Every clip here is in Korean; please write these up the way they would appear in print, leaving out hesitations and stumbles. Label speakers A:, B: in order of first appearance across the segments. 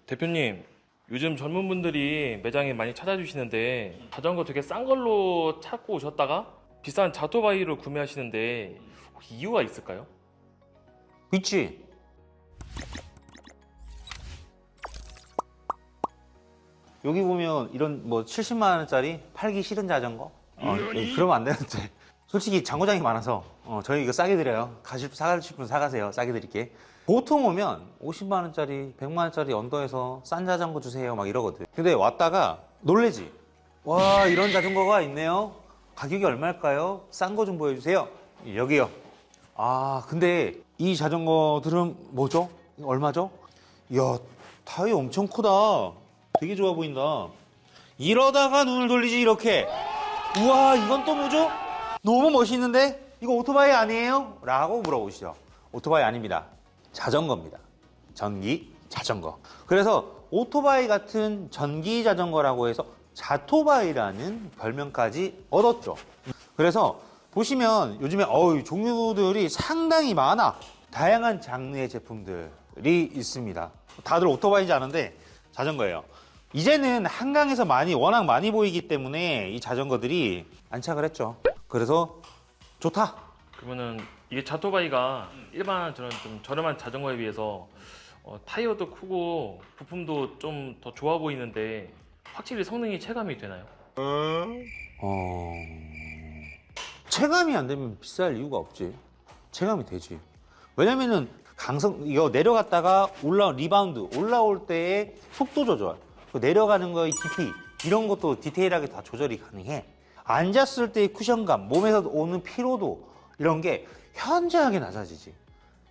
A: 대표님, 요즘 젊은 분들이 매장에 많이 찾아주시는데 자전거 되게 싼 걸로 찾고 오셨다가 비싼 자토바이를 구매하시는데 혹시 이유가 있을까요?
B: 있지. 여기 보면 이런 뭐 70만 원짜리 팔기 싫은 자전거 그러면 안 되는데 솔직히 장고장이 많아서 저희 이거 싸게 드려요. 사가실 분 사가세요. 싸게 드릴게. 보통 오면 50만 원짜리 100만 원짜리 언더에서 싼 자전거 주세요 막 이러거든. 근데 왔다가 놀래지. 와, 이런 자전거가 있네요. 가격이 얼마일까요? 싼 거 좀 보여주세요. 여기요. 아, 근데 이 자전거들은 뭐죠? 얼마죠? 이야, 타이어 엄청 크다. 되게 좋아 보인다. 이러다가 눈을 돌리지, 이렇게. 우와, 이건 또 뭐죠? 너무 멋있는데? 이거 오토바이 아니에요? 라고 물어보시죠. 오토바이 아닙니다. 자전거입니다. 전기 자전거. 그래서 오토바이 같은 전기 자전거라고 해서 자토바이라는 별명까지 얻었죠. 그래서 보시면 요즘에 종류들이 상당히 많아. 다양한 장르의 제품들이 있습니다. 다들 오토바이인지 아는데 자전거예요. 이제는 한강에서 워낙 많이 보이기 때문에 이 자전거들이 안착을 했죠. 그래서 좋다.
A: 그러면은 이게 자토바이가 일반 저런 좀 저렴한 자전거에 비해서 타이어도 크고 부품도 좀 더 좋아 보이는데 확실히 성능이 체감이 되나요?
B: 체감이 안 되면 비쌀 이유가 없지. 체감이 되지. 왜냐면은 이거 내려갔다가 리바운드 올라올 때의 속도 조절, 내려가는 거의 깊이 이런 것도 디테일하게 다 조절이 가능해. 앉았을 때의 쿠션감, 몸에서 오는 피로도 이런 게 현저하게 낮아지지.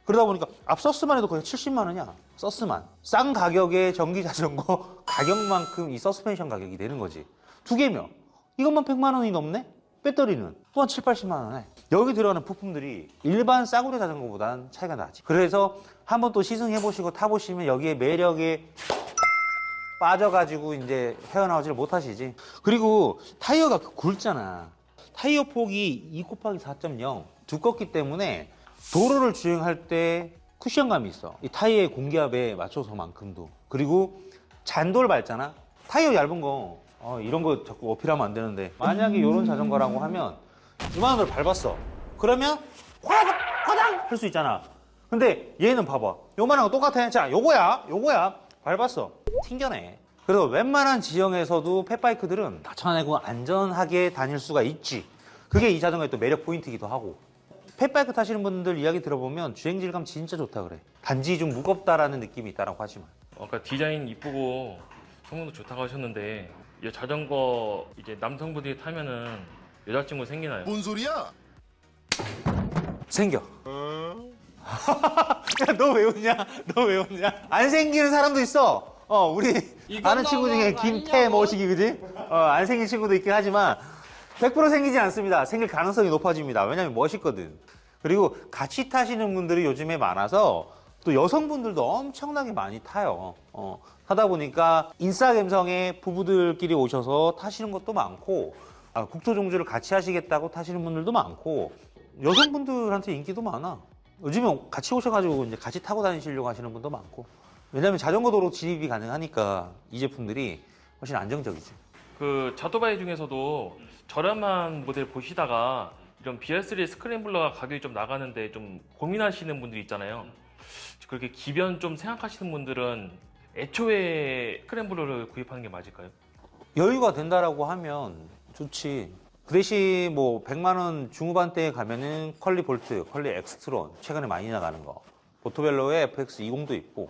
B: 그러다 보니까 앞서스만 해도 거의 70만 원이야. 서스만. 싼 가격의 전기 자전거 가격만큼 이 서스펜션 가격이 되는 거지. 두 개면 이것만 100만 원이 넘네? 배터리는 또한 7, 80만 원에. 여기 들어가는 부품들이 일반 싸구려 자전거보다는 차이가 나지. 그래서 한번 또 시승해보시고 타보시면 여기에 매력에 빠져가지고 이제 헤어나오지를 못하시지. 그리고 타이어가 굵잖아. 타이어 폭이 2 곱하기 4.0 두껍기 때문에 도로를 주행할 때 쿠션감이 있어. 이 타이어의 공기압에 맞춰서만큼도. 그리고 잔돌 밟잖아. 타이어 얇은 거 이런 거 자꾸 어필하면 안 되는데 만약에 이런 자전거라고 하면 이만한 걸 밟았어. 그러면 화당 할 수 있잖아. 근데 얘는 봐봐. 요만한 거 똑같아. 자, 요거야. 밟았어. 튕겨내. 그래서 웬만한 지형에서도 펫바이크들은 다 쳐내고 안전하게 다닐 수가 있지. 그게 이 자전거의 또 매력 포인트이기도 하고. 펫바이크 타시는 분들 이야기 들어보면 주행 질감 진짜 좋다 그래. 단지 좀 무겁다라는 느낌이 있다라고 하지만.
A: 아까 디자인 이쁘고 성능도 좋다고 하셨는데 이 자전거 이제 남성분들이 타면은 여자친구 생기나요?
C: 뭔 소리야?
B: 생겨. 야, 너 왜 웃냐? 안 생기는 사람도 있어. 우리 아는 친구 중에 김태모식이 그지? 안 생긴 친구도 있긴 하지만 100% 생기지 않습니다. 생길 가능성이 높아집니다. 왜냐면 멋있거든. 그리고 같이 타시는 분들이 요즘에 많아서 또 여성분들도 엄청나게 많이 타요. 하다 보니까 인싸 감성의 부부들끼리 오셔서 타시는 것도 많고, 국토 종주를 같이 하시겠다고 타시는 분들도 많고, 여성분들한테 인기도 많아. 요즘에 같이 오셔가지고 이제 같이 타고 다니시려고 하시는 분도 많고. 왜냐면 자전거 도로 진입이 가능하니까 이 제품들이 훨씬 안정적이지.
A: 그 자토바이 중에서도 저렴한 모델 보시다가 이런 BR3 스크램블러가 가격이 좀 나가는데 좀 고민하시는 분들이 있잖아요. 그렇게 기변 좀 생각하시는 분들은 애초에 스크램블러를 구입하는 게 맞을까요?
B: 여유가 된다라고 하면 좋지. 그 대신 뭐 100만 원 중후반대에 가면은 컬리 볼트, 컬리 엑스트론 최근에 많이 나가는 거. 보토벨로의 FX20도 있고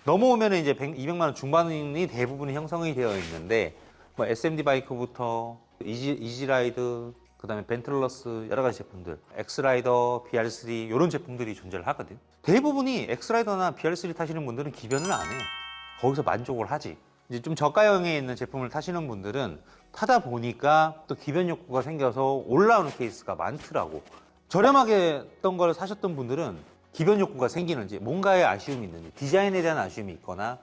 B: 넘어오면 이제 200만 원 중반이 대부분 형성이 되어 있는데 뭐 SMD 바이크부터 이지라이드, 그다음에 벤틀러스 여러 가지 제품들, 엑스라이더, BR3 이런 제품들이 존재를 하거든. 대부분이 엑스라이더나 BR3 타시는 분들은 기변을 안 해. 거기서 만족을 하지. 이제 좀 저가형에 있는 제품을 타시는 분들은 타다 보니까 또 기변 욕구가 생겨서 올라오는 케이스가 많더라고. 저렴하게 했던 걸 사셨던 분들은 기변 욕구가 생기는지, 뭔가에 아쉬움이 있는지, 디자인에 대한 아쉬움이 있거나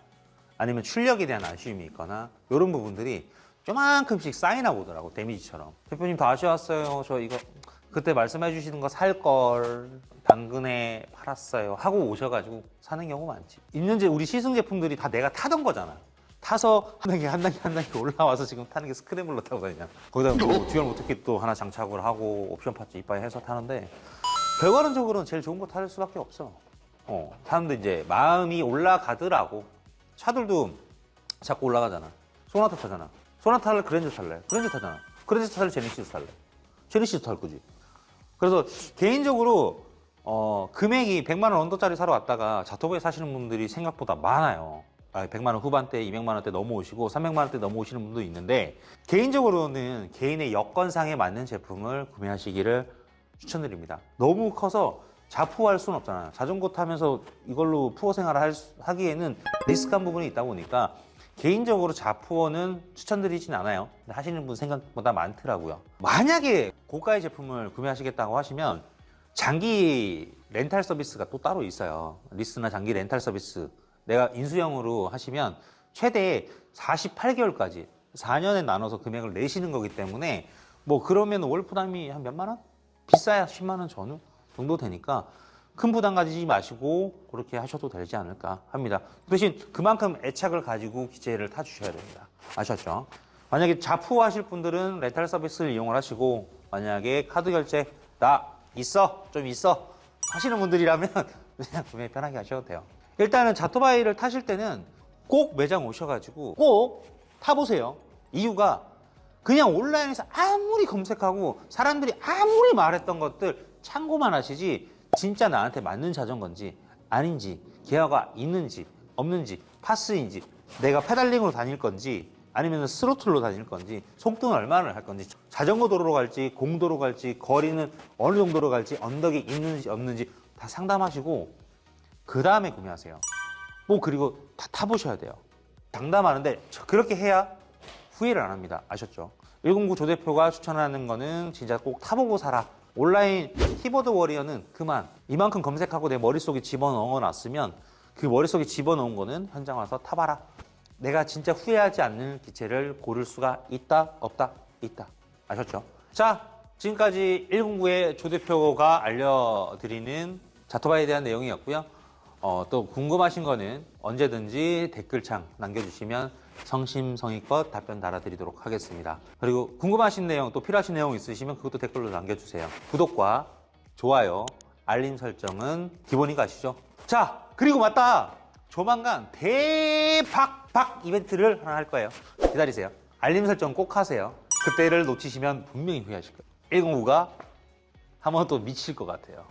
B: 아니면 출력에 대한 아쉬움이 있거나 이런 부분들이 요만큼씩 쌓이나 보더라고. 데미지처럼. 대표님 더 아쉬웠어요. 저 이거 그때 말씀해 주시는 거 살 걸 당근에 팔았어요 하고 오셔가지고 사는 경우 많지. 있는지 우리 시승 제품들이 다 내가 타던 거잖아. 타서 한 단계 올라와서 지금 타는 게 스크램블러 타고 다니냐. 거기다 뭐 듀얼 모터킷 또 하나 장착을 하고 옵션 파츠 이빠이 해서 타는데 결과론적으로는 제일 좋은 거 탈 수밖에 없어. 타는데 이제 마음이 올라가더라고. 차들도 자꾸 올라가잖아. 소나타 타잖아. 소나타 탈래? 그랜저 탈래? 그랜저 타잖아. 그랜저 탈래? 제네시스 탈래? 제네시스 탈 거지. 그래서 개인적으로 금액이 100만 원 언더짜리 사러 왔다가 자토바이 사시는 분들이 생각보다 많아요. 100만 원 후반대, 200만 원대 넘어오시고 300만 원대 넘어오시는 분도 있는데 개인적으로는 개인의 여건상에 맞는 제품을 구매하시기를 추천드립니다. 너무 커서 자푸할 수는 없잖아요. 자전거 타면서 이걸로 푸어 생활을 하기에는 리스크한 부분이 있다 보니까 개인적으로 자푸어는 추천드리진 않아요. 근데 하시는 분 생각보다 많더라고요. 만약에 고가의 제품을 구매하시겠다고 하시면 장기 렌탈 서비스가 또 따로 있어요. 리스나 장기 렌탈 서비스 내가 인수형으로 하시면 최대 48개월까지 4년에 나눠서 금액을 내시는 거기 때문에 뭐 그러면 월 부담이 한 몇만 원? 비싸야 10만 원 전후 정도 되니까 큰 부담 가지지 마시고 그렇게 하셔도 되지 않을까 합니다. 대신 그만큼 애착을 가지고 기체를 타주셔야 됩니다. 아셨죠? 만약에 자푸 하실 분들은 렌탈 서비스를 이용을 하시고 만약에 카드 결제 나 있어 좀 있어 하시는 분들이라면 그냥 구매 편하게 하셔도 돼요. 일단은 자토바이를 타실 때는 꼭 매장 오셔가지고 꼭 타보세요. 이유가 그냥 온라인에서 아무리 검색하고 사람들이 아무리 말했던 것들 참고만 하시지 진짜 나한테 맞는 자전거인지 아닌지 기어가 있는지 없는지 파스인지 내가 페달링으로 다닐 건지 아니면 스로틀로 다닐 건지 속도는 얼마나 할 건지 자전거 도로로 갈지 공도로 갈지 거리는 어느 정도로 갈지 언덕이 있는지 없는지 다 상담하시고 그 다음에 구매하세요. 뭐 그리고 다 타보셔야 돼요. 장담하는데 그렇게 해야 후회를 안 합니다. 아셨죠? 109 조대표가 추천하는 거는 진짜 꼭 타보고 사라. 온라인 키보드 워리어는 그만. 이만큼 검색하고 내 머릿속에 집어넣어 놨으면 그 머릿속에 집어넣은 거는 현장 와서 타봐라. 내가 진짜 후회하지 않는 기체를 고를 수가 있다 없다 있다. 아셨죠? 자, 지금까지 109의 조대표가 알려드리는 자토바이에 대한 내용이었고요. 또 궁금하신 거는 언제든지 댓글창 남겨주시면 성심성의껏 답변 달아드리도록 하겠습니다. 그리고 궁금하신 내용 또 필요하신 내용 있으시면 그것도 댓글로 남겨주세요. 구독과 좋아요, 알림 설정은 기본인 거 아시죠? 자, 그리고 맞다! 조만간 대박 이벤트를 하나 할 거예요. 기다리세요. 알림 설정 꼭 하세요. 그때를 놓치시면 분명히 후회하실 거예요. 109가 한번 또 미칠 것 같아요.